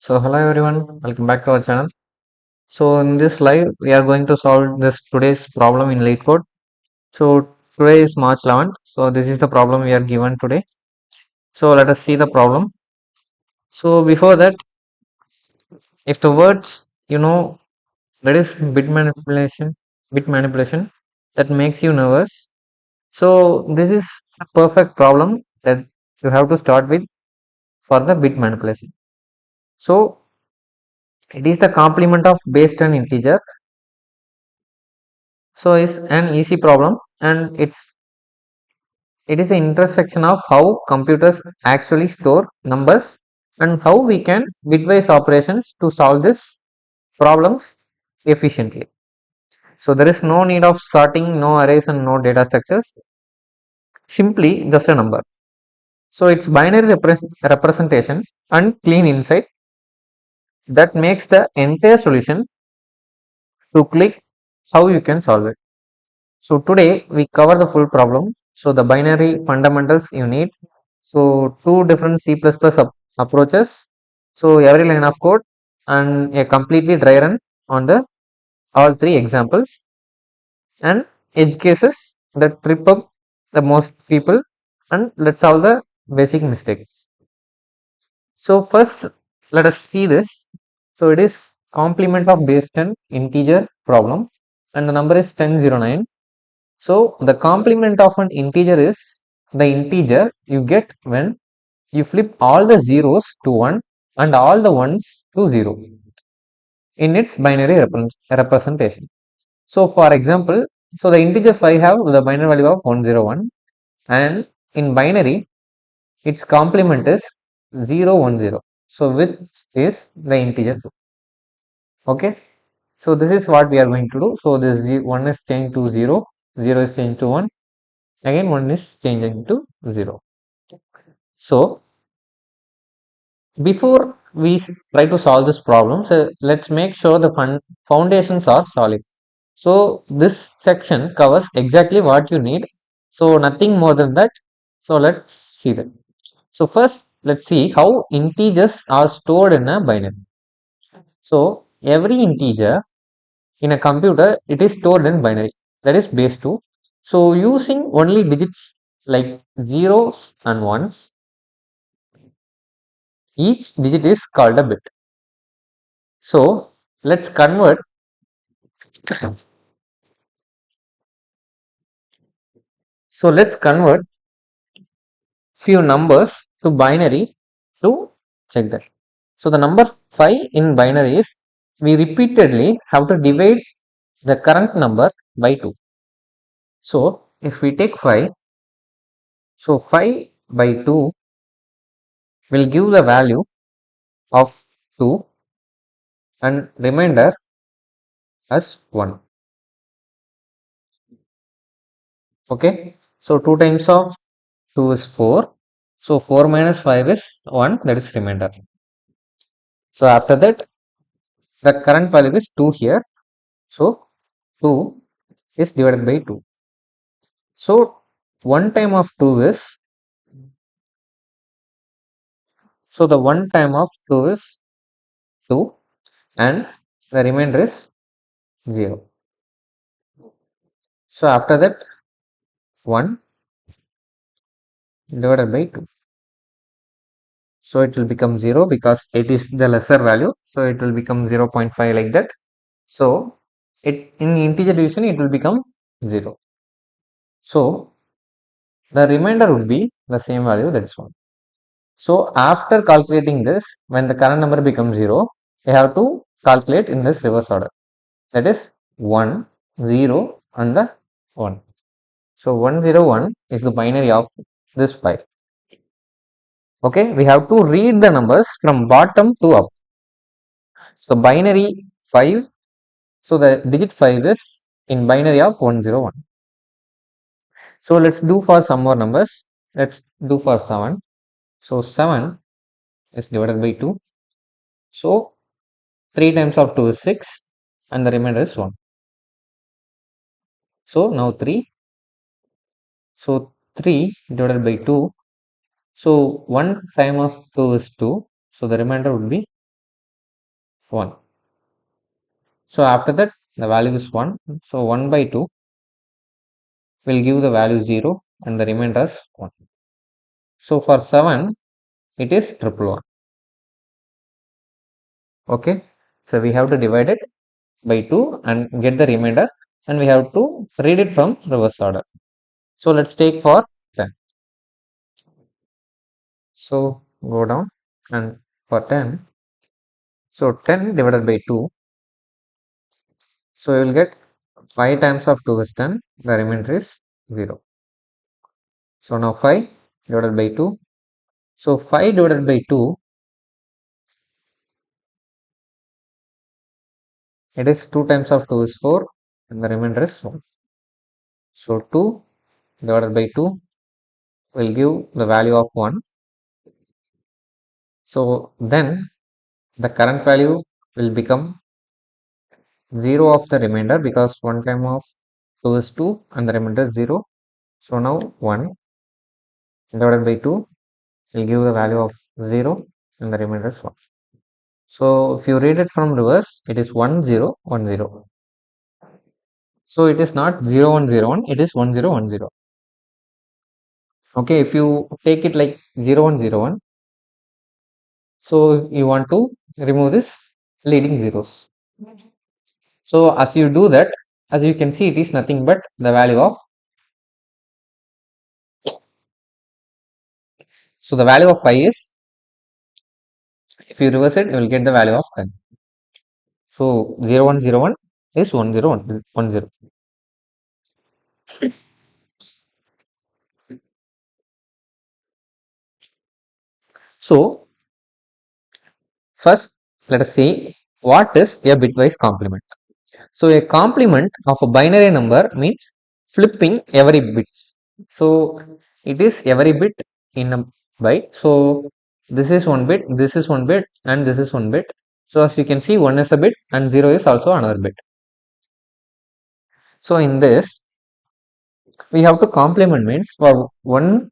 So hello everyone, welcome back to our channel. So in this live, we are going to solve this today's problem in LeetCode. So today is March 11th. So this is the problem we are given today. So let us see the problem. So before that, if the words that is bit manipulation that makes you nervous. So this is a perfect problem that you have to start with for the bit manipulation. So it is the complement of base 10 integer. So it's an easy problem and it is an intersection of how computers actually store numbers and how we can bitwise operations to solve this problems efficiently. So there is no need of sorting, no arrays and no data structures, simply just a number. So it's binary representation and clean insight that makes the entire solution to click how you can solve it. So today we cover the full problem. So the binary fundamentals you need. So two different C++ approaches. So every line of code and a completely dry run on the all three examples and edge cases that trip up the most people, and let's solve the basic mistakes. So first let us see this. So it is complement of base 10 integer problem and the number is 1009. So the complement of an integer is the integer you get when you flip all the zeros to 1 and all the ones to 0 in its binary representation. So for example, so the integer 5 have the binary value of 101 and in binary its complement is 010. So which is the integer 2. Okay. So this is what we are going to do. So this 1 is changed to 0, 0 is changed to 1. Again 1 is changing to 0. So before we try to solve this problem, so let's make sure the foundations are solid. So this section covers exactly what you need. So nothing more than that. So let's see that. So first let's see how integers are stored in a binary. So every integer in a computer, it is stored in binary, that is base 2. So using only digits like zeros and ones, each digit is called a bit. So let's convert few numbers to binary to check that. So the number 5 in binary is we repeatedly have to divide the current number by 2. So if we take 5, so 5 by 2 will give the value of 2 and remainder as 1. Okay. So 2 times of 2 is 4. So 4 minus 5 is 1, that is remainder. So after that the current value is 2 here. So 2 is divided by 2. So 1 time of 2 is, so the 1 time of 2 is 2 and the remainder is 0. So after that 1 divided by 2. So it will become 0 because it is the lesser value. So it will become 0.5 like that. So it in integer division it will become 0. So the remainder would be the same value, that is 1. So after calculating this, when the current number becomes 0, we have to calculate in this reverse order. That is 1, 0 and the 1. So 101 is the binary of this 5. Okay, we have to read the numbers from bottom to up. So binary 5, so the digit 5 is in binary of 101. So let's do for some more numbers. Let's do for 7. So 7 is divided by 2. So 3 times of 2 is 6 and the remainder is 1. So now 3. So 3 divided by 2. So 1 time of 2 is 2. So the remainder would be 1. So after that the value is 1. So 1 by 2 will give the value 0 and the remainder is 1. So for 7 it is triple 1. Okay. So we have to divide it by 2 and get the remainder, and we have to read it from reverse order. So let's take for 10. So go down, and for 10, so 10 divided by 2, so you will get 5 times of 2 is 10, the remainder is 0. So now 5 divided by 2, so 5 divided by 2, it is 2 times of 2 is 4 and the remainder is 1. So 2 divided by 2 will give the value of 1. So then the current value will become 0 of the remainder, because 1 time of 2 is 2 and the remainder is 0. So now 1 divided by 2 will give the value of 0 and the remainder is 1. So if you read it from reverse, it is 1 0 1 0. So it is not 0 1 0 1, it is 1 0 1 0. Okay, if you take it like 0 1 0 1, so you want to remove this leading zeros. So as you do that, as you can see, it is nothing but the value of, so the value of 5 is, if you reverse it, you will get the value of 10. So 0 1 0 1 is 1 0 1 1 0. So first let us see what is a bitwise complement. So a complement of a binary number means flipping every bits. So it is every bit in a byte. So this is one bit, this is one bit, and this is one bit. So as you can see, 1 is a bit and 0 is also another bit. So in this, we have to complement, means for 1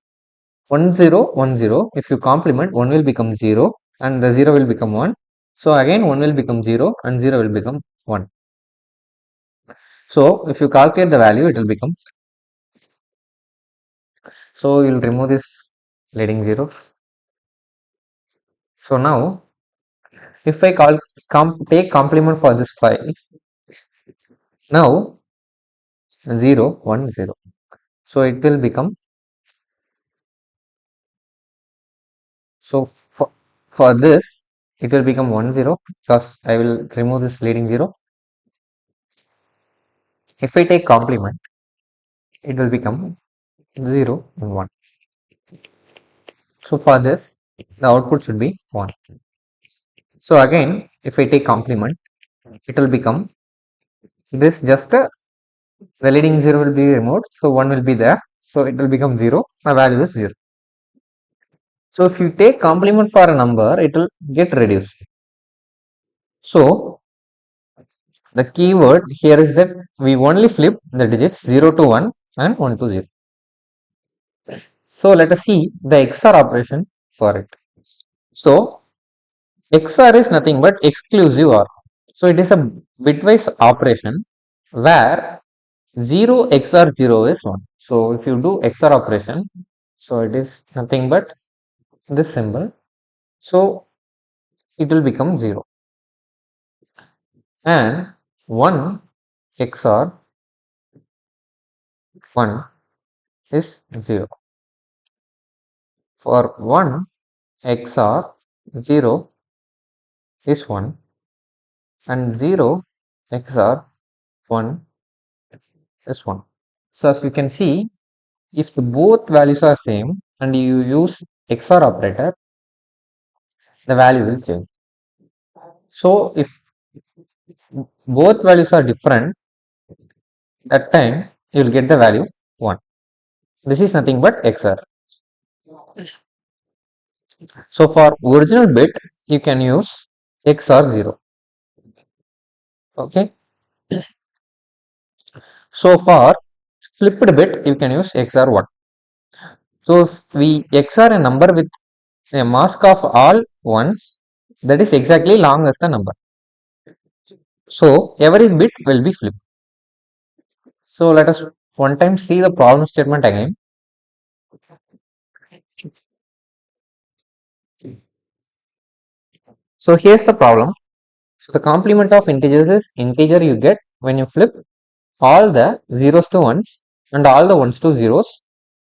1 0 1 0, if you complement, 1 will become 0 and the 0 will become 1. So again 1 will become 0 and 0 will become 1. So if you calculate the value, it will become, so you will remove this leading 0. So now if I take complement for this 5, now 0 1 0, so it will become, so for this it will become 1 0, because I will remove this leading 0. If I take complement, it will become 0 and 1. So for this, the output should be 1. So again, if I take complement, it will become this, just the leading 0 will be removed, so 1 will be there, so it will become 0, my value is 0. So if you take complement for a number, it will get reduced. So the keyword here is that we only flip the digits 0 to 1 and 1 to 0. So let us see the XOR operation for it. So XOR is nothing but exclusive OR. So it is a bitwise operation where 0 XOR 0 is 1. So if you do XOR operation, so it is nothing but this symbol. So it will become 0. And 1 XOR 1 is 0. For 1 XOR 0 is 1, and 0 XOR 1 is 1. So as you can see, if the both values are same and you use XOR operator, the value will change. So if both values are different, that time you will get the value 1. This is nothing but XOR. So for original bit, you can use XOR 0. Okay. So for flipped bit, you can use XOR 1. So if we XOR a number with a mask of all ones, that is exactly long as the number. So every bit will be flipped. So let us one time see the problem statement again. So here's the problem. So the complement of integers is integer you get when you flip all the zeros to ones and all the ones to zeros.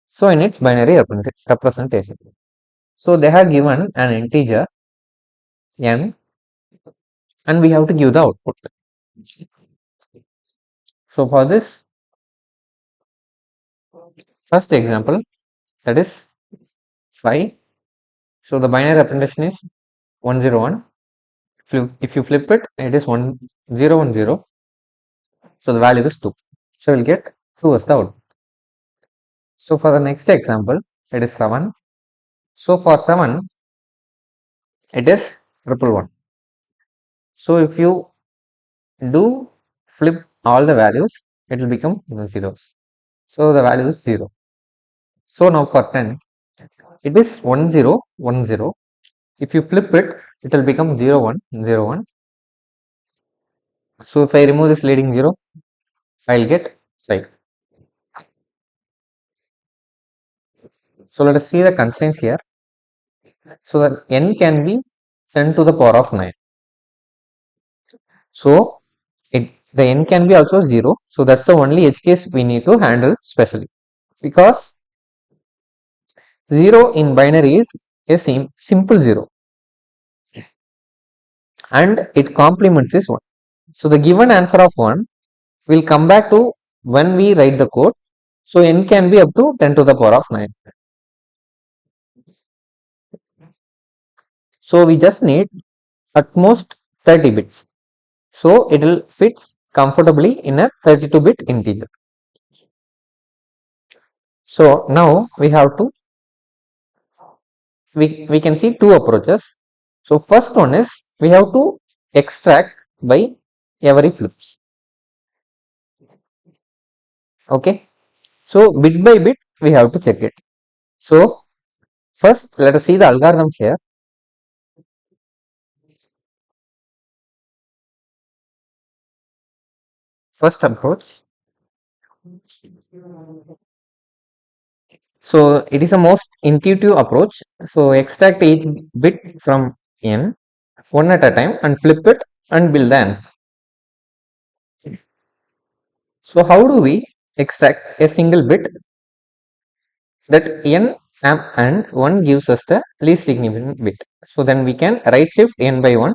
So in its binary representation. So they have given an integer n and we have to give the output. So for this first example, that is 5. So the binary representation is 101. If you flip it, it is 1010. So the value is 2. So we'll get 2 as the output. So for the next example, it is 7. So for 7, it is 111. So if you do flip all the values, it will become zeros. So the value is 0. So now for 10, it is 1010. If you flip it, it will become 0101. So if I remove this leading 0, I'll get 5. So let us see the constraints here. So that n can be 10 to the power of 9. So the n can be also 0. So that's the only edge case we need to handle specially. Because 0 in binary is a simple 0. And it complements this 1. So the given answer of 1 will come back to when we write the code. So n can be up to 10 to the power of 9. So we just need at most 30 bits. So it will fit comfortably in a 32-bit integer. So now we have to, we can see two approaches. So first one is we have to extract by every flips. Okay. So bit by bit we have to check it. So first let us see the algorithm here. First approach. So it is a most intuitive approach. So extract each bit from n one at a time and flip it and build the n. So how do we extract a single bit? That n and 1 gives us the least significant bit. So then we can right shift n by 1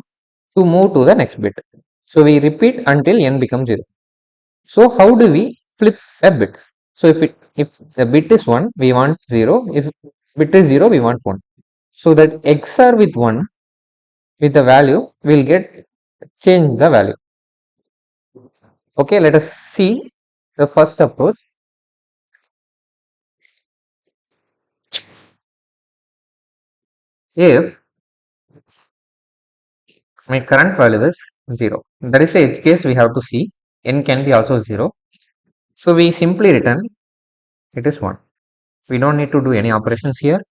to move to the next bit. So we repeat until n becomes 0. So how do we flip a bit? So if the bit is 1, we want 0. If bit is 0, we want 1. So that XOR with 1 with the value will get change the value. Okay, let us see the first approach. If my current value is 0, that is the edge case we have to see. N can be also 0. So we simply return it is 1. We don't need to do any operations here.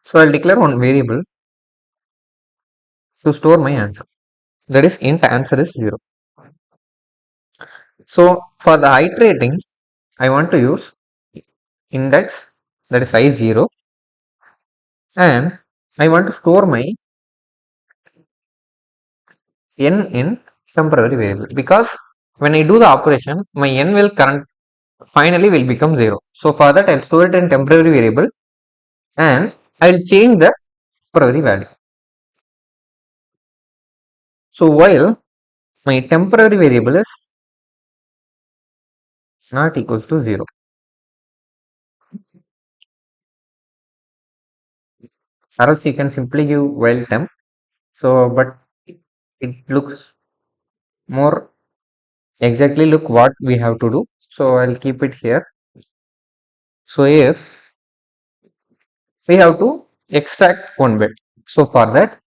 So I'll declare one variable to store my answer. That is int answer is 0. So for the iterating, I want to use index, that is I0, and I want to store my n in temporary variable, because when I do the operation, my n will finally will become 0. So for that I'll store it in temporary variable and I'll change the temporary value. So while my temporary variable is not equals to 0, or else you can simply give while temp. So but it looks more exactly look what we have to do. So I'll keep it here. So if we have to extract one bit, so for that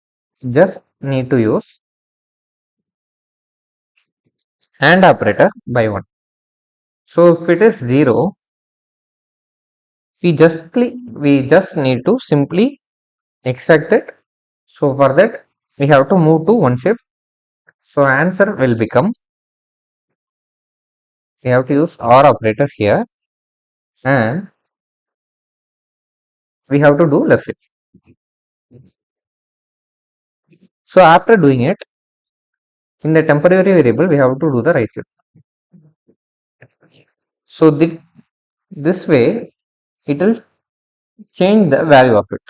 just need to use AND operator by 1. So if it is 0, we just need to simply extract it. So for that we have to move to one shift. So answer will become, we have to use OR operator here, and we have to do left shift. So after doing it, in the temporary variable, we have to do the right shift. So this way, it will change the value of it.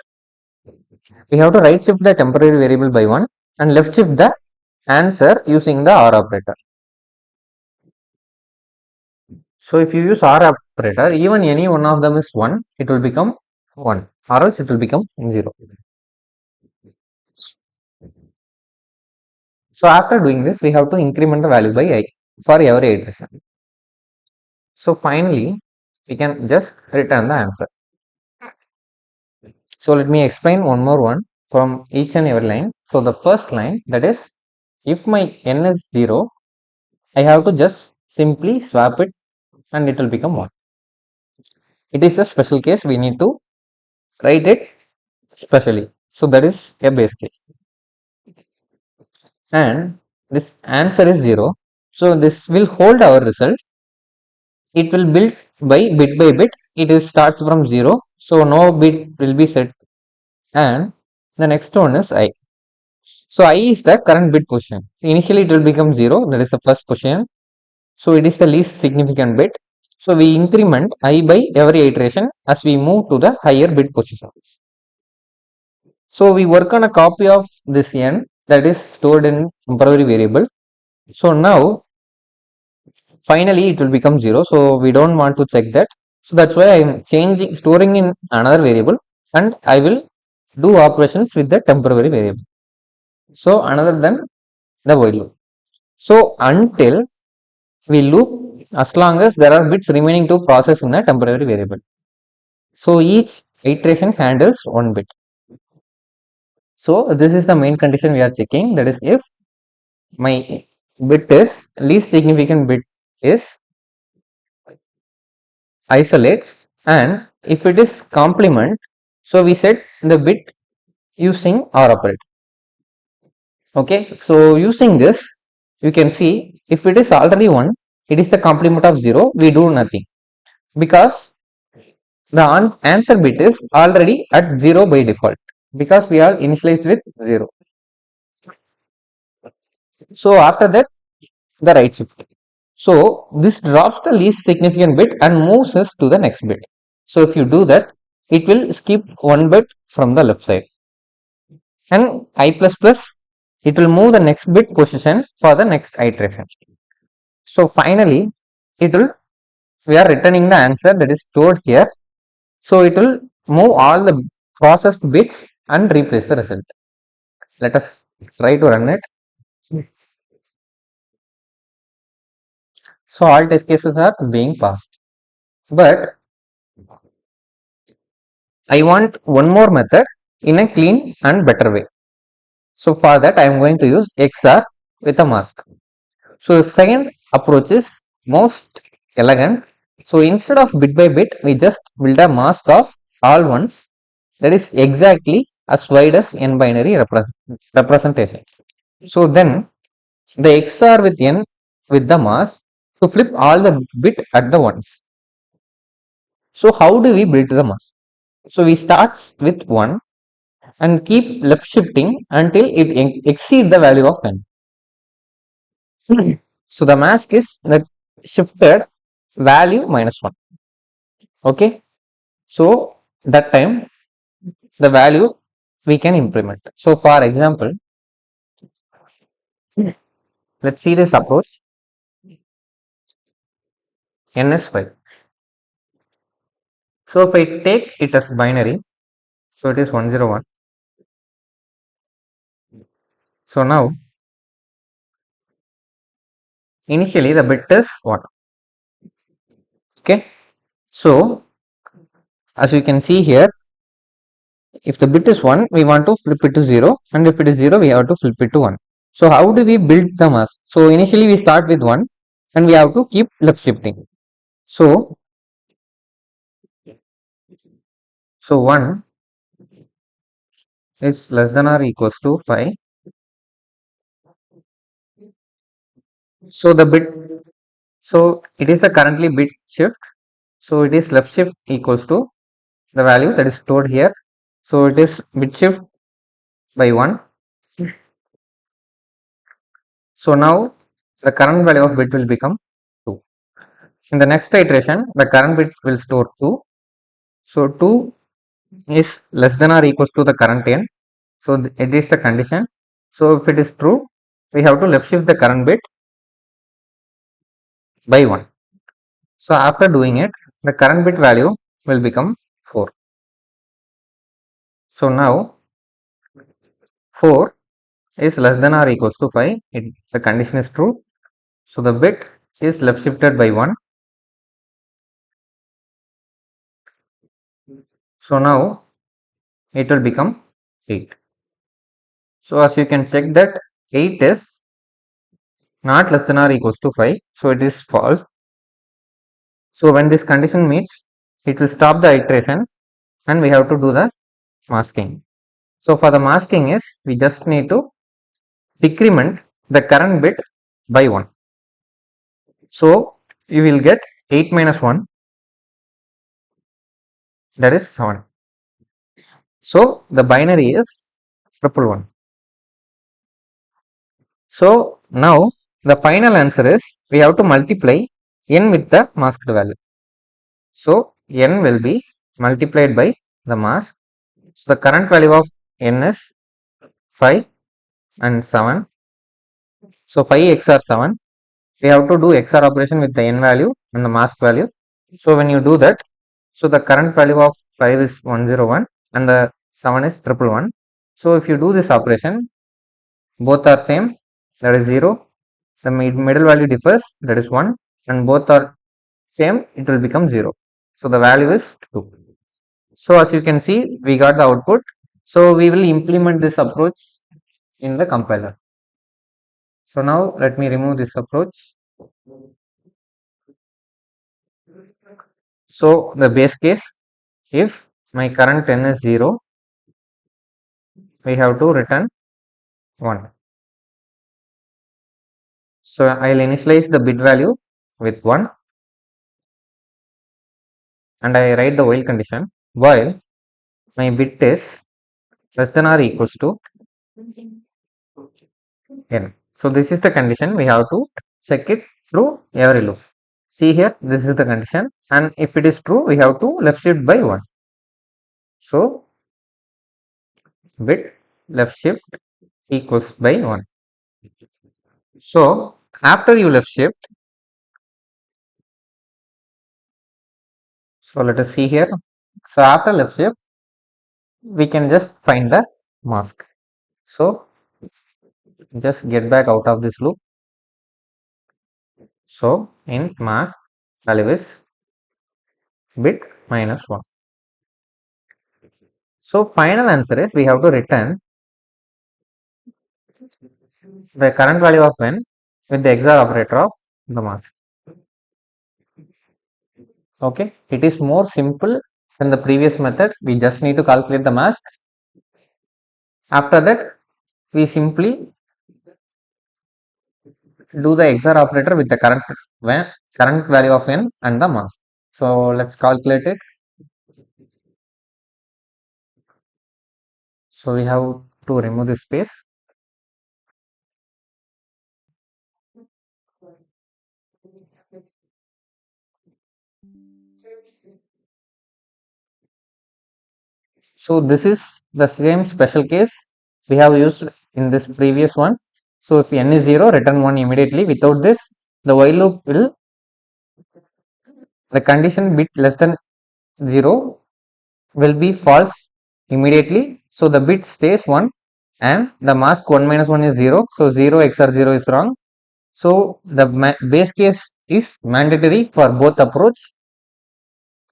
We have to right shift the temporary variable by 1 and left shift the answer using the OR operator. So if you use OR operator, even any one of them is 1, it will become 1, or else it will become 0. So after doing this, we have to increment the value by I for every iteration. So finally, we can just return the answer. So let me explain one more one from each and every line. So the first line, that is, if my n is 0, I have to just simply swap it and it will become 1. It is a special case, we need to write it specially. So that is a base case. And this answer is 0. So this will hold our result. It will build by bit. It is starts from 0. So no bit will be set. And the next one is I. So I is the current bit position. Initially it will become 0. That is the first position. So it is the least significant bit. So we increment I by every iteration as we move to the higher bit positions. So we work on a copy of this n that is stored in temporary variable. So now finally it will become 0. So we don't want to check that. So that's why I am storing in another variable, and I will do operations with the temporary variable. So another than the while loop. So until we loop as long as there are bits remaining to process in a temporary variable. So each iteration handles one bit. So this is the main condition we are checking, that is, if my bit is least significant bit is isolates, and if it is complement, so we set the bit using OR operator. Okay, so using this, you can see if it is already 1, it is the complement of 0, we do nothing, because the answer bit is already at 0 by default, because we are initialized with 0. So after that, the right shift. So this drops the least significant bit and moves us to the next bit. So if you do that, it will skip one bit from the left side. And I++, it will move the next bit position for the next iteration. So finally, we are returning the answer that is stored here. So it will move all the processed bits and replace the result. Let us try to run it. So all test cases are being passed. But I want one more method in a clean and better way. So for that, I am going to use XR with a mask. So the second approach is most elegant. So instead of bit by bit, we just build a mask of all ones that is exactly as wide as n binary representation. So then the XR with n with the mask to flip all the bit at the ones. So how do we build the mask? So we start with 1 and keep left shifting until it exceeds the value of n. So the mask is the shifted value minus 1. Okay. So that time the value we can implement. So for example, let's see this approach. N is 5. So if I take it as binary, so it is 101. So now initially the bit is 1. Okay. So as you can see here, if the bit is 1, we want to flip it to 0, and if it is 0, we have to flip it to 1. So how do we build the mask? So initially we start with 1 and we have to keep left shifting. So 1 is less than or equals to 5. So the bit, so it is the currently bit shift. So it is left shift equals to the value that is stored here. So it is bit shift by 1. So now the current value of bit will become 2. In the next iteration, the current bit will store 2. So 2 is less than or equals to the current n. So it is the condition. So if it is true, we have to left shift the current bit by 1. So after doing it, the current bit value will become 4. So now 4 is less than or equals to 5. The condition is true. So the bit is left shifted by 1. So now it will become 8. So as you can check that 8 is not less than or equals to 5. So it is false. So when this condition meets, it will stop the iteration and we have to do the masking. So for the masking is, we just need to decrement the current bit by 1. So you will get 8 minus 1, that is 7. So the binary is 111. So now the final answer is, we have to multiply n with the masked value. So n will be multiplied by the mask. So the current value of n is 5 and 7. So 5 XOR 7. We have to do XOR operation with the n value and the mask value. So when you do that, so the current value of 5 is 101 and the 7 is 111. So if you do this operation, both are same, that is 0. The middle value differs, that is 1, and both are same, it will become 0. So the value is 2. So as you can see, we got the output. So we will implement this approach in the compiler. So now let me remove this approach. So the base case, if my current n is 0, we have to return 1. So I'll initialize the bit value with 1 and I write the while condition, while my bit is less than or equals to n. So this is the condition, we have to check it through every loop. See here, this is the condition, and if it is true, we have to left shift by 1. So bit left shift equals by 1. So after you left shift, so let us see here. So after left shift, we can just find the mask. So just get back out of this loop. So in mask value is bit minus 1. So final answer is, we have to return the current value of n with the XOR operator of the mask. Okay, it is more simple than the previous method. We just need to calculate the mask. After that, we simply do the XOR operator with the current value of n and the mask. So let's calculate it. So we have to remove this space. So this is the same special case we have used in this previous one. So if n is 0, return 1 immediately. Without this, the while loop will, the condition bit less than 0 will be false immediately. So the bit stays 1 and the mask 1 minus 1 is 0. So 0 XOR 0 is wrong. So the base case is mandatory for both approach.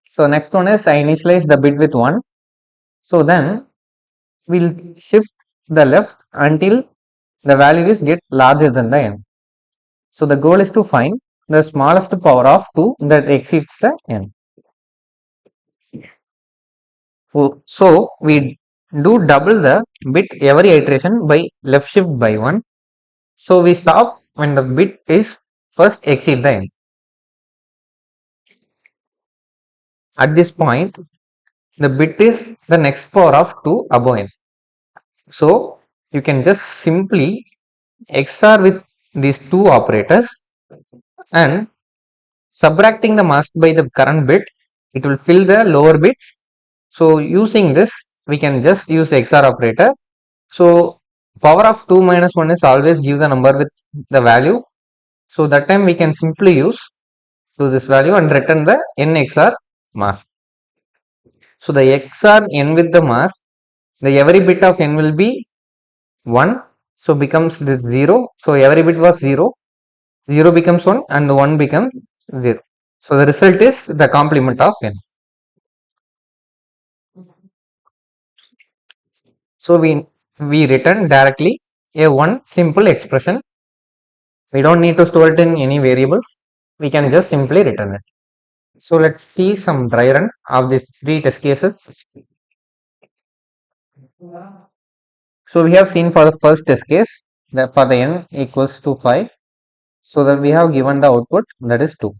So next one is, I initialize the bit with 1. So then we'll shift the left until the value is get larger than the n. So the goal is to find the smallest power of 2 that exceeds the n. So we do double the bit every iteration by left shift by 1. So we stop when the bit is first exceed the n. At this point, the bit is the next power of 2 above n. So you can just simply XOR with these two operators and subtracting the mask by the current bit, it will fill the lower bits. So using this, we can just use XOR operator. So power of 2 minus 1 is always give the number with the value. So that time we can simply use to this value and return the n XOR mask. So the XOR n with the mask, the every bit of n will be 1. So becomes this 0. So every bit was 0. 0 becomes 1 and 1 becomes 0. So the result is the complement of n. So we return directly a one simple expression. We don't need to store it in any variables. We can just simply return it. So let's see some dry run of these three test cases. So we have seen for the first test case that for the n equals to 5. So that we have given the output that is 2.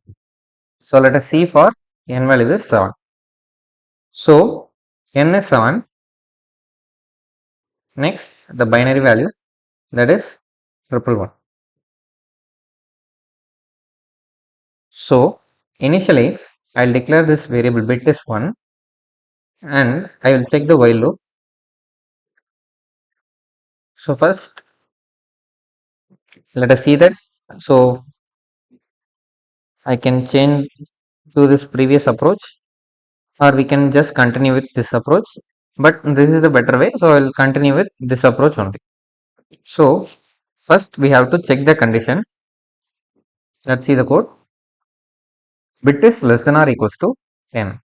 So let us see for n value is 7. So n is 7. Next the binary value that is 111. So initially I'll declare this variable bit is 1 and I will check the while loop. So first let us see that. So I can change to this previous approach or we can just continue with this approach, but this is the better way. So I will continue with this approach only. So first we have to check the condition. Let's see the code. Bit is less than or equals to n.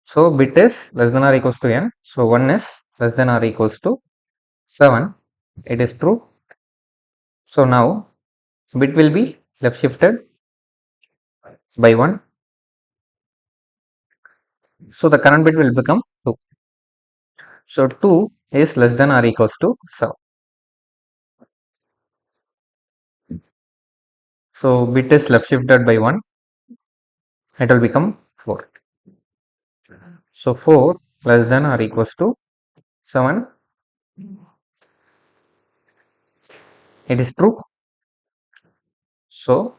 So bit is less than or equals to n. So 1 is less than or equals to 7. It is true. So now bit will be left shifted by 1. So the current bit will become 2. So 2 is less than or equals to 7. So bit is left shifted by 1. It will become 4. So 4 less than or equals to 7. It is true. So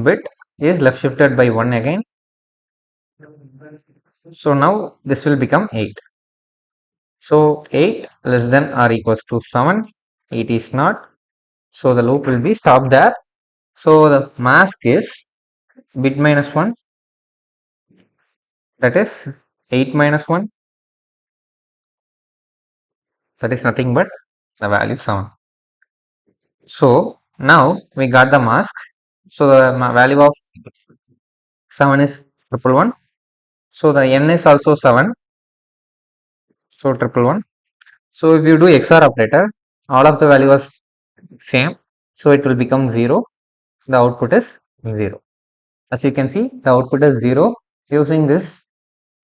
bit is left shifted by 1 again. So now this will become 8. So 8 less than or equals to 7. It is not. So the loop will be stopped there. So the mask is bit minus 1, that is 8 minus 1, that is nothing but the value 7. So now we got the mask. So the value of 7 is 111. So the n is also 7. So 111. So if you do XOR operator, all of the value was same. So it will become 0. The output is 0. As you can see, the output is 0 using this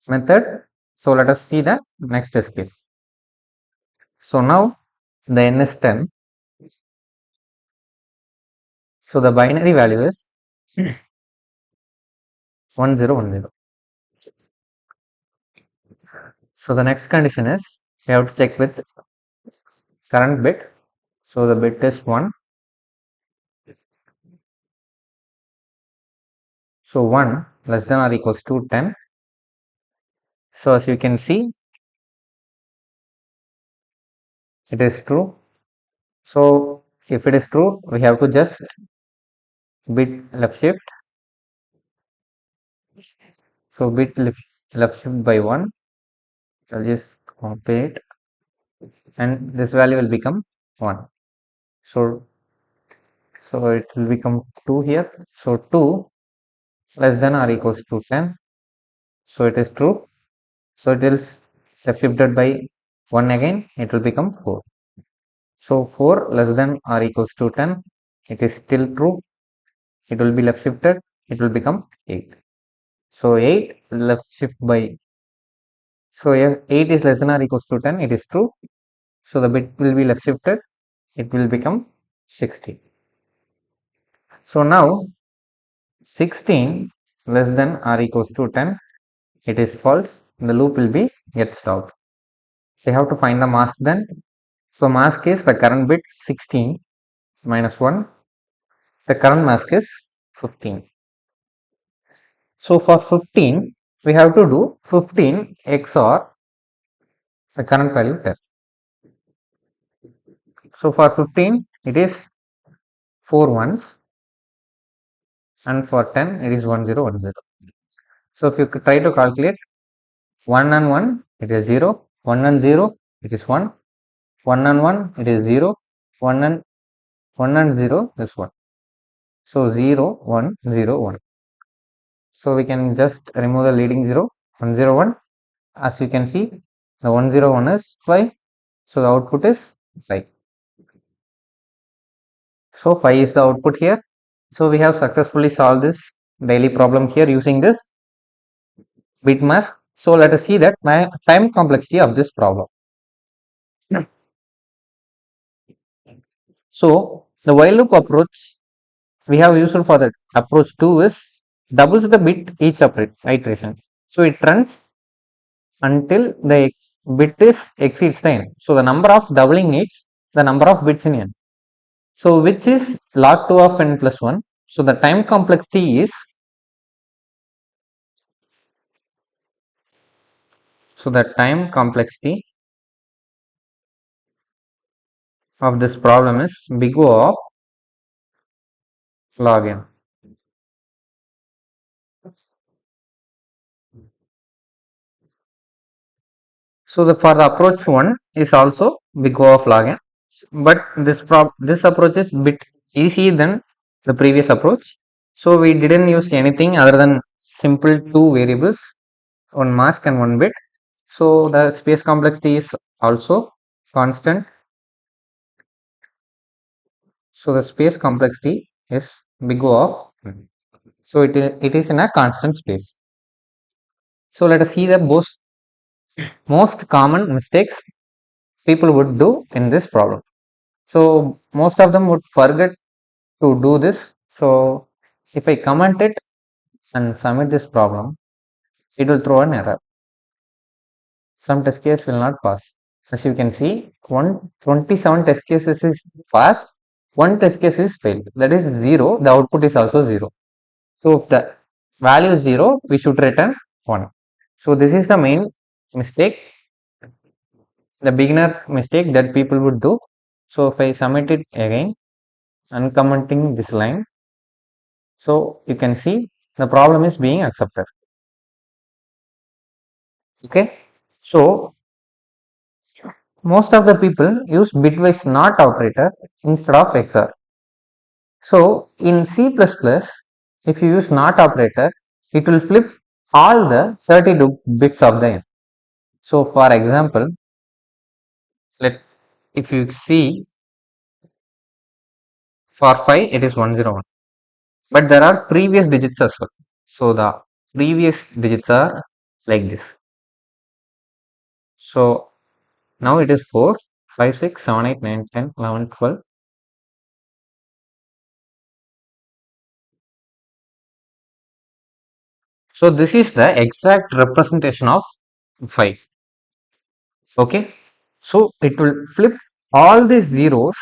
method. So let us see the next test case. So now the n is 10. So the binary value is 1010. So the next condition is we have to check with current bit. So the bit is 1. So 1 less than or equals to 10. So as you can see, it is true. So if it is true, we have to just bit left shift. So bit left shift by 1. I'll just copy it and this value will become 1. So it will become 2 here. So 2 less than or equals to 10. So it is true. So it is left shifted by 1 again. It will become 4. So 4 less than or equals to 10. It is still true. It will be left shifted. It will become 8. So 8 left shift by. So if 8 is less than or equals to 10, it is true. So the bit will be left shifted. It will become 60. So now 16 less than or equals to 10, it is false, the loop will be get stopped. We have to find the mask then. So mask is the current bit 16 minus 1, the current mask is 15. So for 15, we have to do 15 XOR the current value 10. So for 15, it is 4 ones, and for 10, it is 1010. So if you try to calculate 1 and 1, it is 0, 1 and 0, it is 1, 1 and 1, it is 0, 1 and 0 is 1. So 0, 1, 0, 1. So we can just remove the leading 0, 1, 0, 1. As you can see, the 1, 0, 1 is 5. So the output is 5. So 5 is the output here. So we have successfully solved this daily problem here using this bit mask. So let us see that time complexity of this problem. So the while loop approach we have used for that approach 2 is doubles the bit each iteration. So it runs until the bit is exceeds the n. So the number of doubling needs the number of bits in n. So which is log 2 of n plus 1. So the time complexity is, so the time complexity of this problem is big O of log n. So for the approach 1 is also big O of log n, but this approach is bit easier than the previous approach. So we didn't use anything other than simple two variables, one mask and one bit. So the space complexity is also constant. So the space complexity is big O of, so it is in a constant space. So let us see the most common mistakes people would do in this problem. So most of them would forget to do this. So if I comment it and submit this problem, it will throw an error. Some test case will not pass. As you can see, 27 test cases is passed, one test case is failed. That is 0. The output is also 0. So if the value is 0, we should return 1. So this is the main mistake, the beginner mistake that people would do. So if I submit it again, uncommenting this line, so you can see the problem is being accepted. Okay, so most of the people use bitwise NOT operator instead of XOR. So in C++, if you use NOT operator, it will flip all the 32 bits of the n. So for example, if you see for 5 it is 101, but there are previous digits as well. So the previous digits are like this. So now it is 4, 5, 6, 7, 8, 9, 10, 11, 12. So this is the exact representation of 5. Okay, so it will flip all these zeros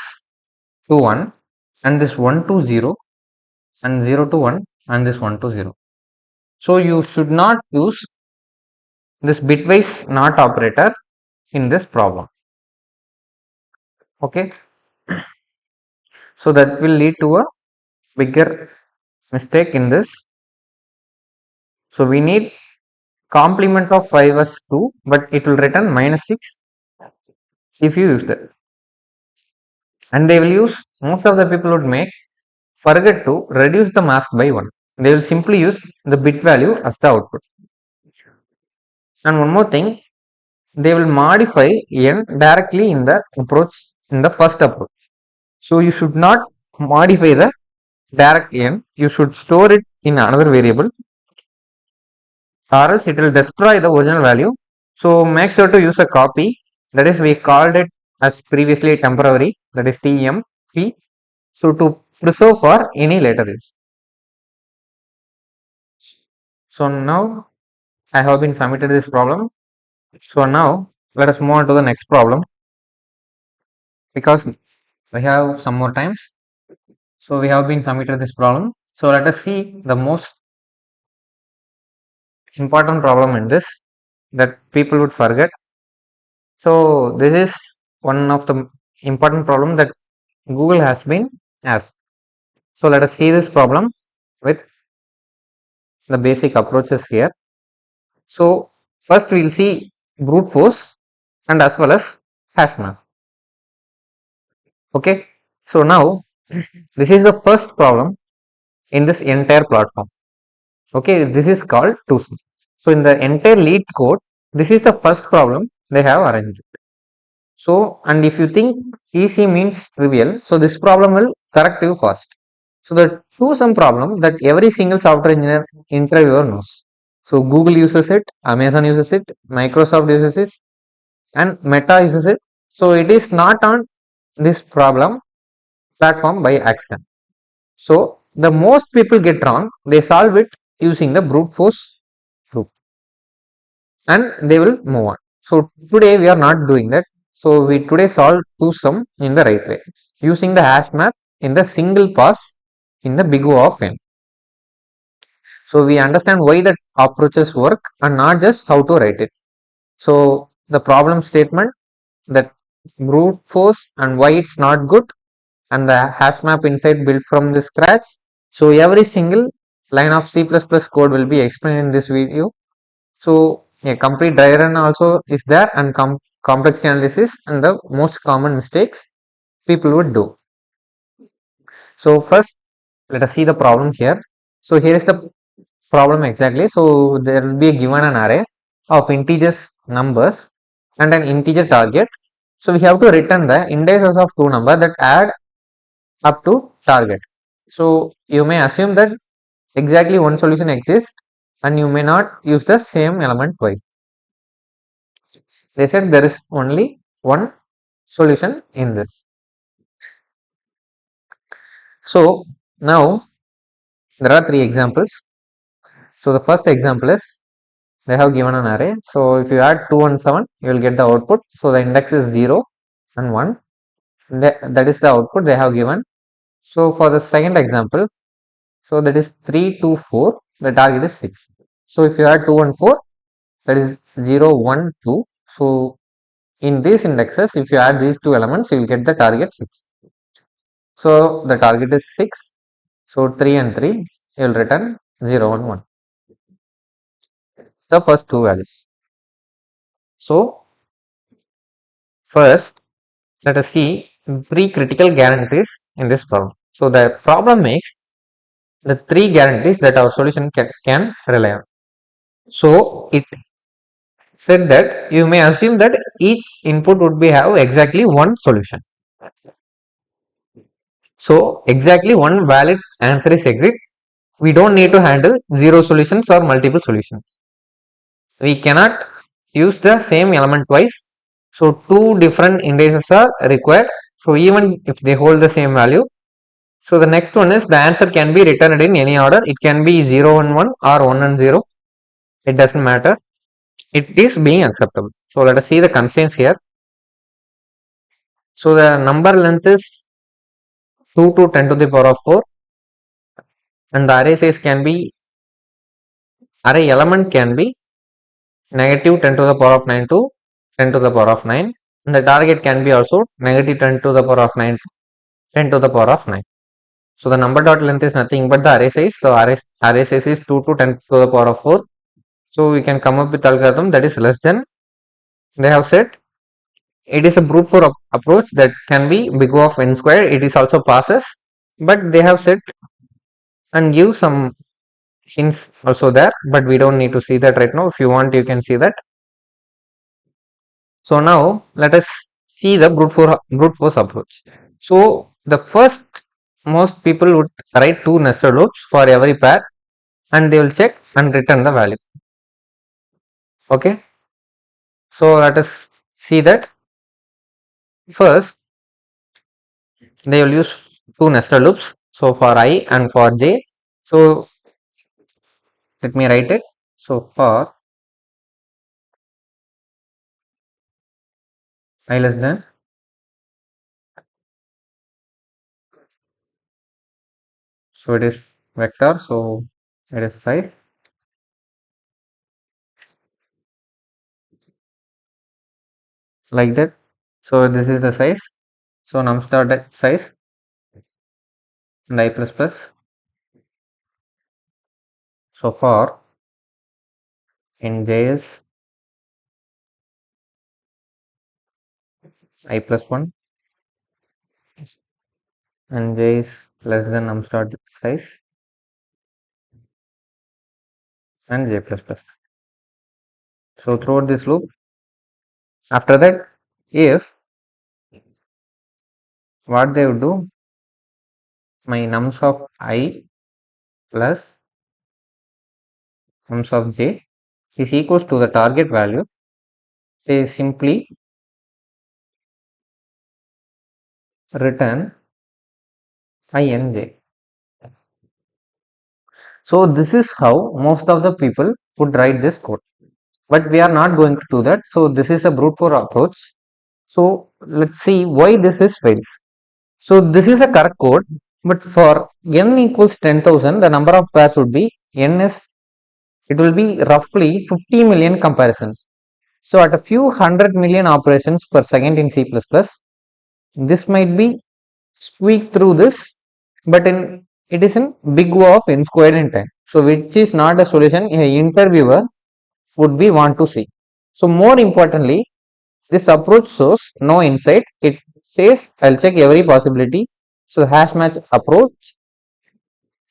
to 1, and this 1 to 0, and 0 to 1, and this 1 to 0. So you should not use this bitwise NOT operator in this problem. Okay, so that will lead to a bigger mistake in this. So we need complement of 5 as 2, but it will return -6 if you use that. And they will use, most of the people would forget to reduce the mask by 1. They will simply use the bit value as the output. And one more thing, they will modify n directly in the first approach. So you should not modify the direct n, you should store it in another variable, or else it will destroy the original value. So make sure to use a copy, that is we called it as previously temporary, that is TMP. So to to show for any later use. So now I have been submitted this problem. So now let us move on to the next problem, because we have some more times. So we have been submitted this problem. So let us see the most important problem in this that people would forget. So this is one of the important problem that Google has been asked. So let us see this problem with the basic approaches here. So first we will see brute force and as well as hash map. Okay. So now this is the first problem in this entire platform. Okay, this is called 2-sum. So in the entire LeetCode, this is the first problem they have arranged. So, and if you think easy means trivial, so this problem will correct you fast. So the 2-sum problem that every single software engineer interviewer knows. So Google uses it, Amazon uses it, Microsoft uses it, and Meta uses it. So it is not on this problem platform by accident. So the most people get wrong, they solve it using the brute force loop and they will move on. So today we are not doing that. So we today solve 2-sum in the right way using the hash map in the single pass in the big O of n. So we understand why that approaches work and not just how to write it. So the problem statement, that brute force and why it's not good, and the hash map inside built from the scratch. So every single line of C++ code will be explained in this video. So a complete diagram also is there, and complexity analysis and the most common mistakes people would do. So first let us see the problem here. So here is the problem exactly. So there will be given an array of integers numbers and an integer target. So we have to return the indices of two numbers that add up to target. So you may assume that exactly one solution exists and you may not use the same element twice. They said there is only one solution in this. So now there are three examples. So the first example is they have given an array. So if you add 2 and 7, you will get the output. So the index is 0 and 1. That is the output they have given. So for the second example, so that is 3, 2, 4. The target is 6. So if you add 2 and 4, that is 0, 1, 2. So in these indexes, if you add these two elements, you will get the target 6. So the target is 6. So 3 and 3, you will return 0 and 1. The first two values. So first, let us see three critical guarantees in this problem. So the problem makes the three guarantees that our solution can rely on. So it said that you may assume that each input would be have exactly one solution. So exactly one valid answer is exit. We don't need to handle zero solutions or multiple solutions. We cannot use the same element twice. So two different indices are required. So even if they hold the same value. So the next one is the answer can be returned in any order. It can be 0 and 1 or 1 and 0. It doesn't matter. It is being acceptable. So let us see the constraints here. So the number length is 2 to 10 to the power of 4, and the array size can be, array element can be negative 10 to the power of 9 to 10 to the power of 9, and the target can be also negative 10 to the power of 9 to 10 to the power of 9. So the number dot length is nothing but the array size. So array size is 2 to 10 to the power of 4. So we can come up with algorithm that is less than, they have said it is a brute force approach that can be big O of n square. It is also passes, but they have said and give some hints also there, but we don't need to see that right now. If you want, you can see that. So now let us see the brute force approach. So the first, most people would write two nested loops for every pair and they will check and return the value. Okay. So let us see that. First, they will use two nested loops. So for I and for j, so let me write it. So for I less than, so it is vector, so it is 5 like that. So this is the size. So num star size and I plus plus. So for in j is I plus 1 and j is less than num star size and j plus plus. So throughout this loop, after that, if what they would do, my nums of I plus nums of j is equals to the target value, they simply return ij. So this is how most of the people would write this code, but we are not going to do that. So this is a brute force approach. So let's see why this is fails. So this is a correct code, but for n equals 10,000, the number of pairs would be n is, it will be roughly 50 million comparisons. So at a few 100 million operations per second in C++, this might be squeak through this, but in it is in big O of n squared in time. So which is not a solution an interviewer would be want to see. So more importantly, this approach shows no insight. It says I'll check every possibility. So hash match approach,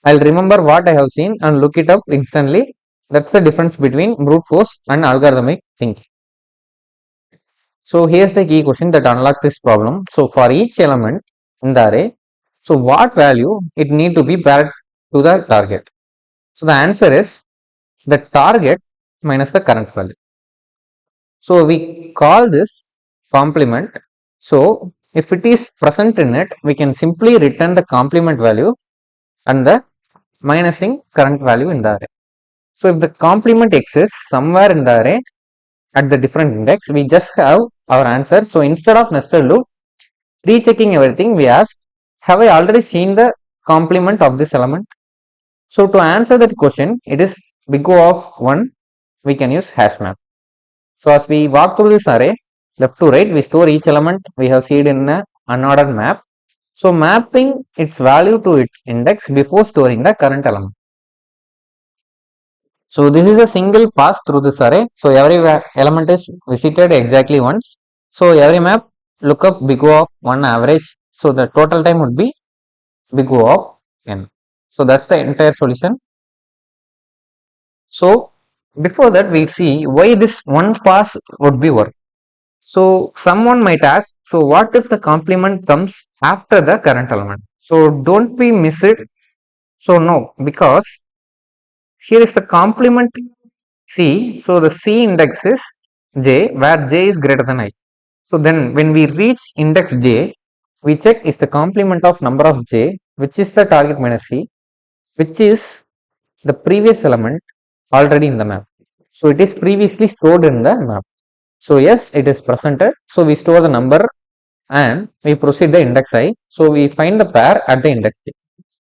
I'll remember what I have seen and look it up instantly. That's the difference between brute force and algorithmic thinking. So here's the key question that unlocks this problem. So for each element in the array, so what value it need to be paired to the target? So the answer is the target minus the current value. So we call this complement. So if it is present in it, we can simply return the complement value and the minusing current value in the array. So if the complement exists somewhere in the array at the different index, we just have our answer. So instead of nested loop, rechecking everything, we ask, have I already seen the complement of this element? So to answer that question, it is big O of 1, we can use hash map. So as we walk through this array, left to right, we store each element we have seen in an unordered map. So mapping its value to its index before storing the current element. So this is a single pass through this array. So every element is visited exactly once. So every map look up big O of 1 average. So the total time would be big O of n. So that's the entire solution. So before that, we see why this one pass would be work. So someone might ask, so what if the complement comes after the current element? So don't we miss it? So no, because here is the complement C. So the C index is J, where J is greater than I. So then when we reach index J, we check is the complement of number of J, which is the target minus C, which is the previous element already in the map. So it is previously stored in the map. So yes, it is presented. So we store the number and we proceed the index I. So we find the pair at the index J.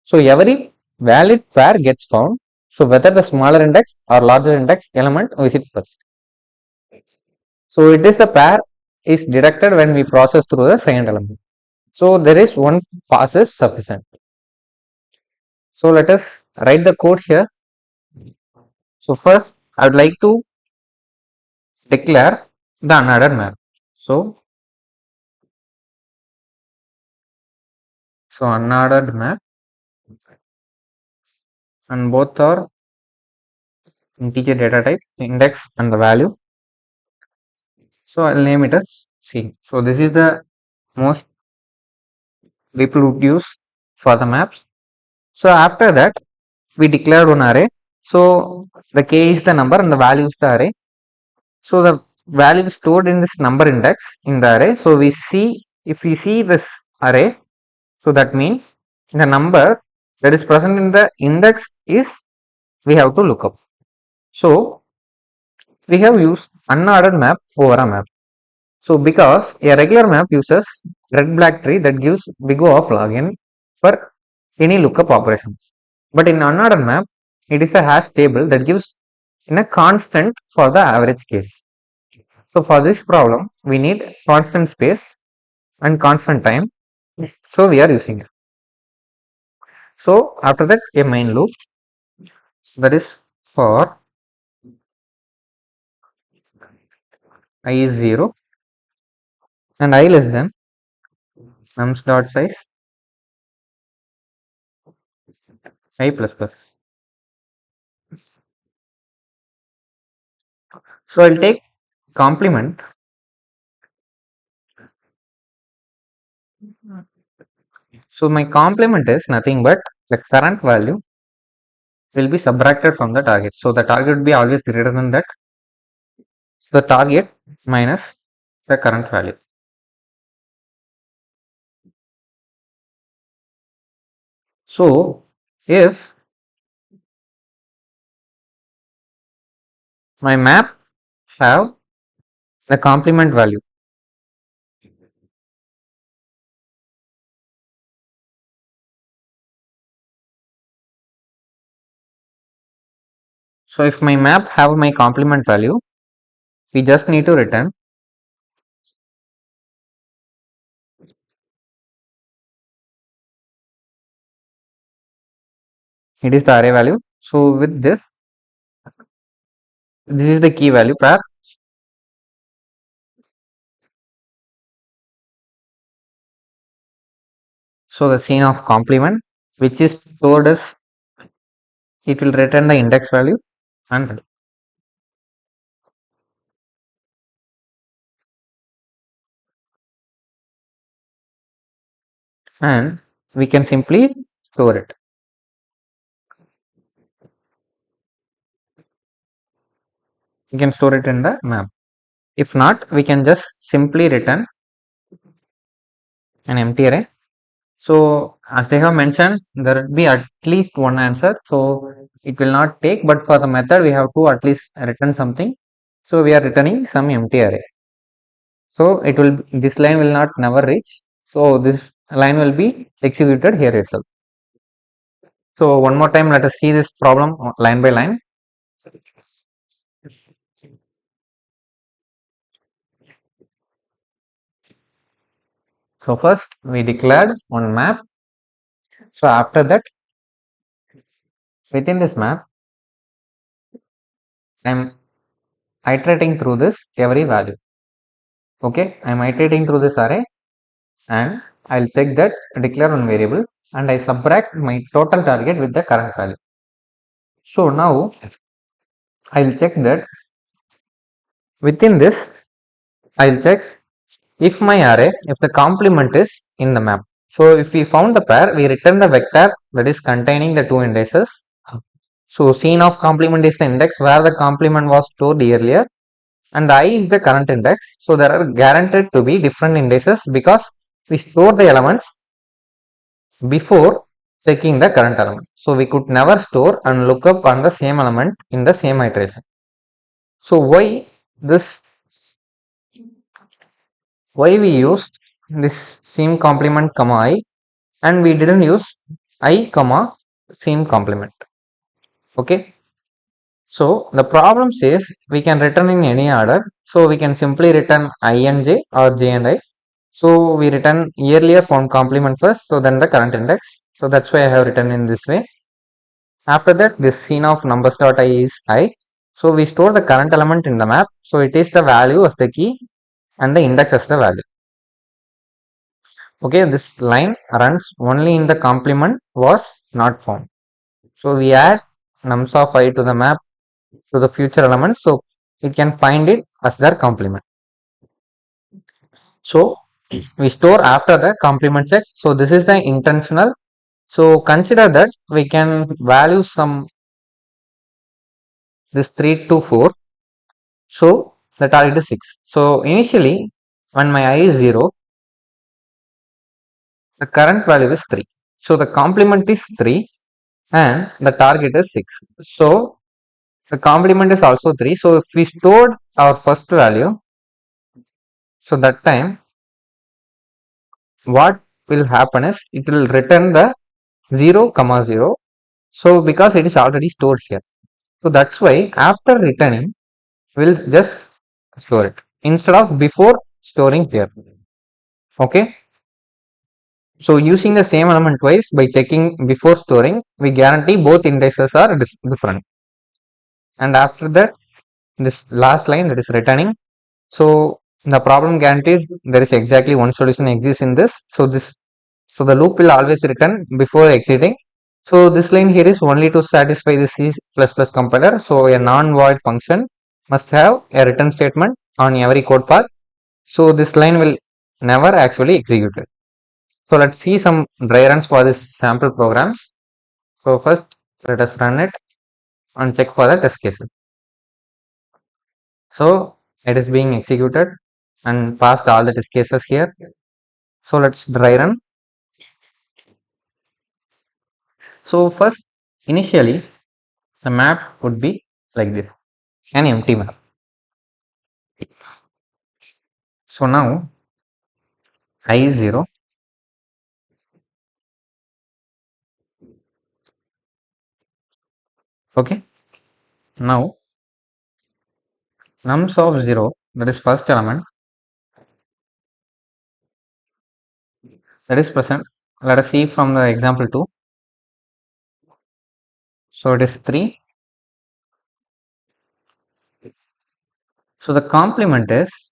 So every valid pair gets found. So whether the smaller index or larger index element visit first. So it is the pair is detected when we process through the second element. So there is one pass is sufficient. So let us write the code here. So first I would like to declare the unordered map. So unordered map, and both are integer data type, index and the value. So I'll name it as C. So this is the most people would use for the maps. So after that, we declared one array. So the k is the number and the value is the array. So the value is stored in this number index in the array. So we see, if we see this array, so that means the number that is present in the index is we have to look up. So we have used unordered map over a map. So because a regular map uses red black tree that gives big O of log n for any lookup operations. But in unordered map, it is a hash table that gives in a constant for the average case. So for this problem, we need constant space and constant time. So we are using it. So after that, a main loop that is for I is 0 and I less than nums dot size I plus plus. So I'll take complement. So my complement is nothing but the current value will be subtracted from the target. So the target will be always greater than that. The target minus the current value. So if my map have the complement value, so if my map have my complement value, we just need to return it is the array value. So with this is the key value pair. So the scene of complement which is stored as it will return the index value and we can simply store it. We can store it in the map. If not, we can just simply return an empty array. So as they have mentioned, there will be at least one answer. So it will not take, but for the method we have to at least return something. So we are returning some empty array. So it will this line will not never reach. So this line will be executed here itself. So one more time, let us see this problem line by line. So first we declared one map. So after that, within this map, I am iterating through this every value. Okay, I am iterating through this array and I'll check that declare one variable and I subtract my total target with the current value. So now I'll check that within this I'll check if my array, if the complement is in the map. So if we found the pair, we return the vector that is containing the two indices. So scene of complement is the index where the complement was stored earlier and I is the current index. So there are guaranteed to be different indices because we store the elements before checking the current element. So we could never store and look up on the same element in the same iteration. So why we used this same complement comma I and we didn't use I comma same complement. Okay. So the problem says we can return in any order. So we can simply return I and j or j and I. So we return earlier found complement first, so then the current index. So that's why I have written in this way. After that, this scene of numbers dot I is I. So we store the current element in the map. So it is the value as the key and the index as the value. Okay, this line runs only in the complement was not found. So we add nums of I to the map to the future elements. So it can find it as their complement. So we store after the complement check. So this is the intentional. So consider that we can value some this 3 to 4. So the target is 6. So initially when my I is 0, the current value is 3. So the complement is 3 and the target is 6. So the complement is also 3. So if we stored our first value, so that time what will happen is it will return the 0 comma 0. So because it is already stored here. So that's why after returning we'll just store it instead of before storing here. Okay. So using the same element twice by checking before storing, we guarantee both indices are different. And after that, this last line that is returning. So the problem guarantees there is exactly one solution exists in this. So the loop will always return before exiting. So this line here is only to satisfy the C++ compiler. So a non-void function must have a return statement on every code path. So this line will never actually execute it. So let's see some dry runs for this sample program. So first let us run it and check for the test cases. So it is being executed and passed all the test cases here. So let's dry run. So first initially the map would be like this, an empty map. So now I is 0. Okay. Now nums of 0, that is first element, that is present. Let us see from the example 2. So it is 3. So the complement is,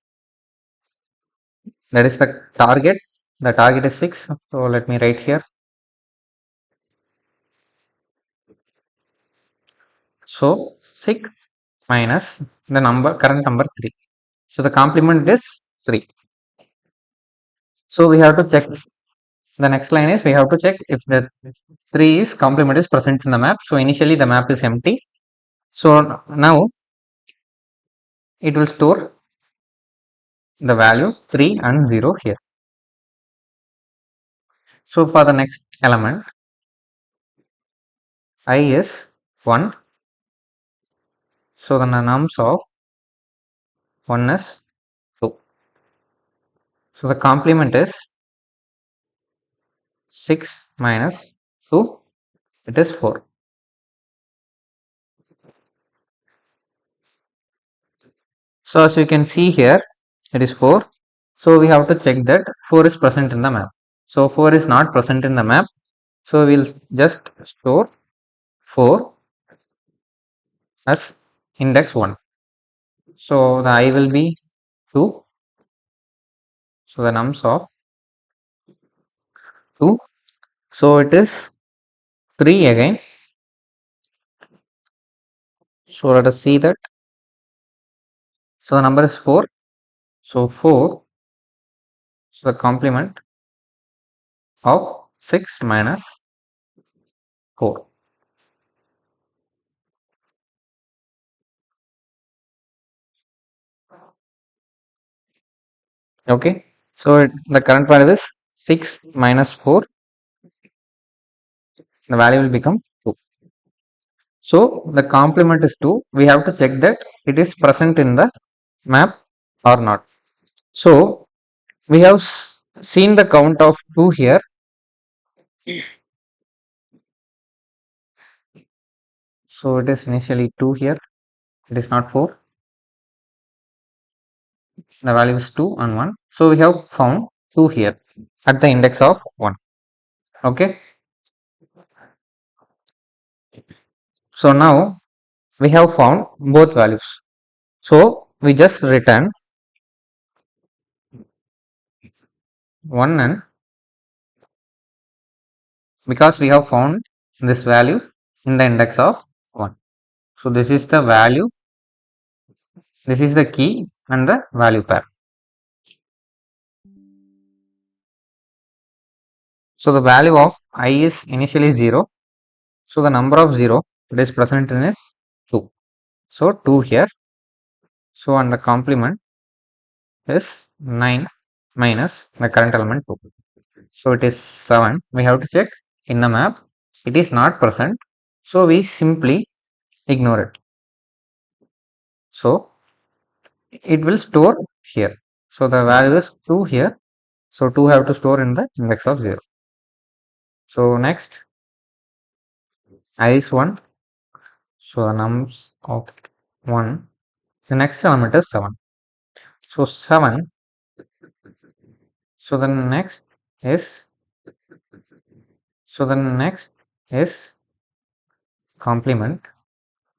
that is the target. The target is 6. So let me write here. So 6 minus the current number 3. So the complement is 3. So we have to check. The next line is we have to check if the 3 is complement is present in the map. So initially the map is empty. So now it will store the value 3 and 0 here. So for the next element, I is 1. So the nums of 1 is 2. So the complement is 6 minus 2, it is 4. So as you can see here, it is 4. So we have to check that 4 is present in the map. So 4 is not present in the map. So we'll just store 4 as index 1. So the I will be 2. So the nums of 2. So it is 3 again. So let us see that. So the number is 4. So 4. So the complement of 6 minus 4. Okay. So the current value is 6 minus 4. The value will become 2. So the complement is 2. We have to check that it is present in the map or not. So we have seen the count of 2 here. So it is initially 2 here. It is not 4. The value is 2 and 1. So we have found 2 here at the index of 1. Okay. So now we have found both values. So we just return 1 and, because we have found this value in the index of 1. So this is the value, this is the key and the value pair. So the value of I is initially 0. So the number of 0 that is present in is 2. So 2 here. So and the complement is 9 minus the current element 2. So it is 7. We have to check in the map, it is not present, so we simply ignore it. So it will store here. So the value is 2 here. So 2 have to store in the index of 0. So next I is 1. So the nums of 1. The next element is 7. So 7. So the next is complement.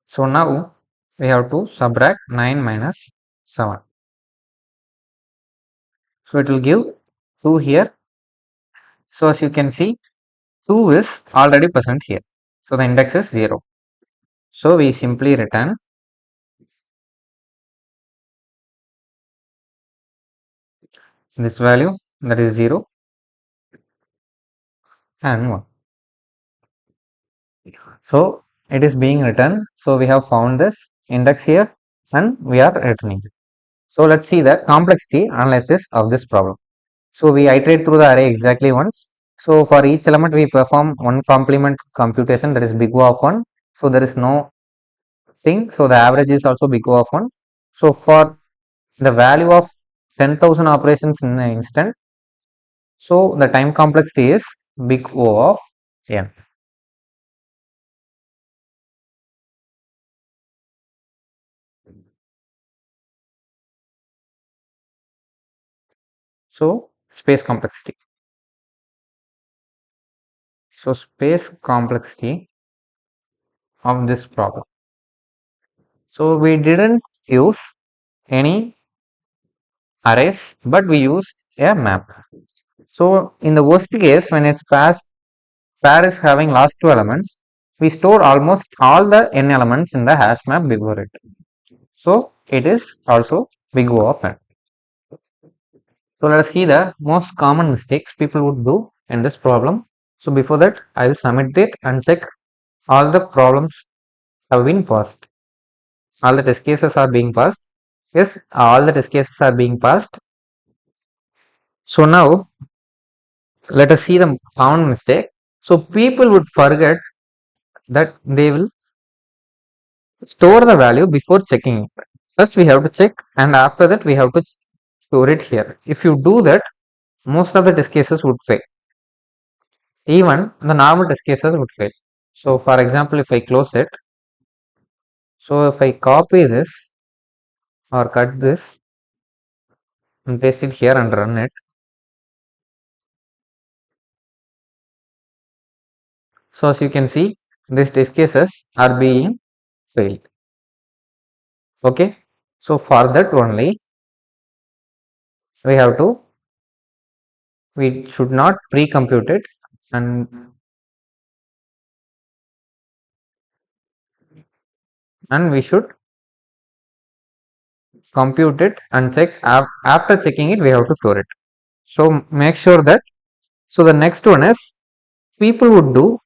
So now we have to subtract 9 minus 7. So it will give 2 here. So as you can see, 2 is already present here. So the index is 0. So we simply return this value, that is 0 and 1. So it is being returned. So we have found this index here and we are returning it. So let's see the complexity analysis of this problem. So we iterate through the array exactly once. So for each element we perform one complement computation, that is big O of 1. So there is no thing. So the average is also big O of 1. So for the value of 10,000 operations in an instant, so the time complexity is big O of n. So space complexity. So space complexity of this problem. So we didn't use any arrays, but we used a map. So in the worst case, when its pair is having last 2 elements, we store almost all the n elements in the hash map before it. So it is also big O of n. So let us see the most common mistakes people would do in this problem. So before that, I will submit it and check all the problems have been passed. All the test cases are being passed. Yes, all the test cases are being passed. So now let us see the common mistake. So people would forget that they will store the value before checking it. First we have to check and after that we have to store it here. If you do that, most of the test cases would fail. Even the normal test cases would fail. So for example, if I close it, so if I copy this or cut this and paste it here and run it, so as you can see, these test cases are being failed. Okay, so for that only we should not pre-compute it and we should compute it and check. After checking it, we have to store it. So make sure that. So the next one is people would do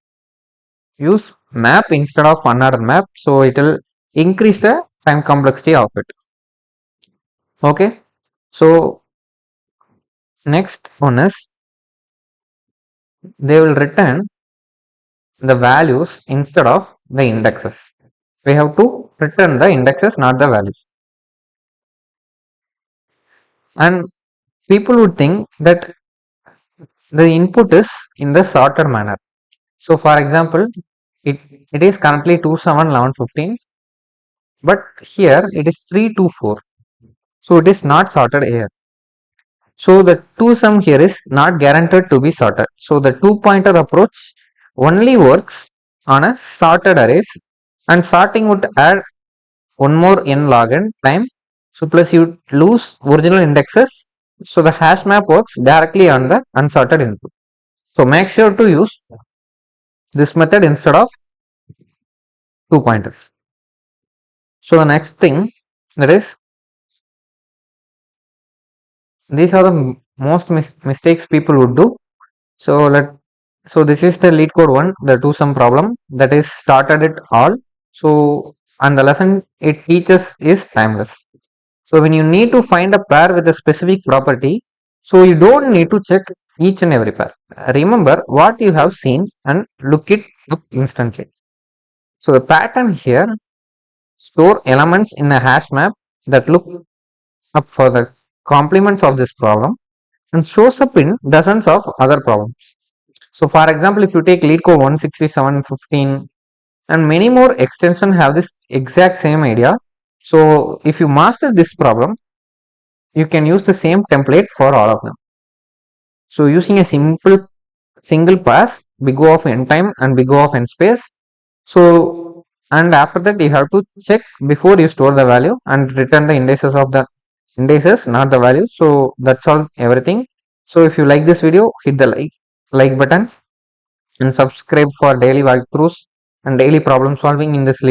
use map instead of another map, so it will increase the time complexity of it. Okay, so next one is they will return the values instead of the indexes. We have to return the indexes, not the values. And people would think that the input is in the sorted manner. So for example, it is currently 2, 7, 11, 15, but here it is 3, 2, 4. So it is not sorted here. So the 2 sum here is not guaranteed to be sorted. So the 2 pointer approach only works on a sorted arrays, and sorting would add one more n log n time. So plus you lose original indexes. So the hash map works directly on the unsorted input. So make sure to use this method instead of 2 pointers. So the next thing, that is, these are the most mistakes people would do. So this is the LeetCode 1, the 2 sum problem that is started it all. So and the lesson it teaches is timeless. So when you need to find a pair with a specific property, So you don't need to check each and every pair. Remember what you have seen and look it up instantly. So the pattern here, store elements in a hash map that look up for the complements of this problem and shows up in dozens of other problems. So for example, if you take LeetCode 16715 and many more extensions have this exact same idea. So if you master this problem, you can use the same template for all of them. So using a simple single pass, big O of n time and big O of n space. So and after that you have to check before you store the value and return the indices of the indices, not the value. So that's all everything. So if you like this video, hit the like button and subscribe for daily walkthroughs and daily problem solving in this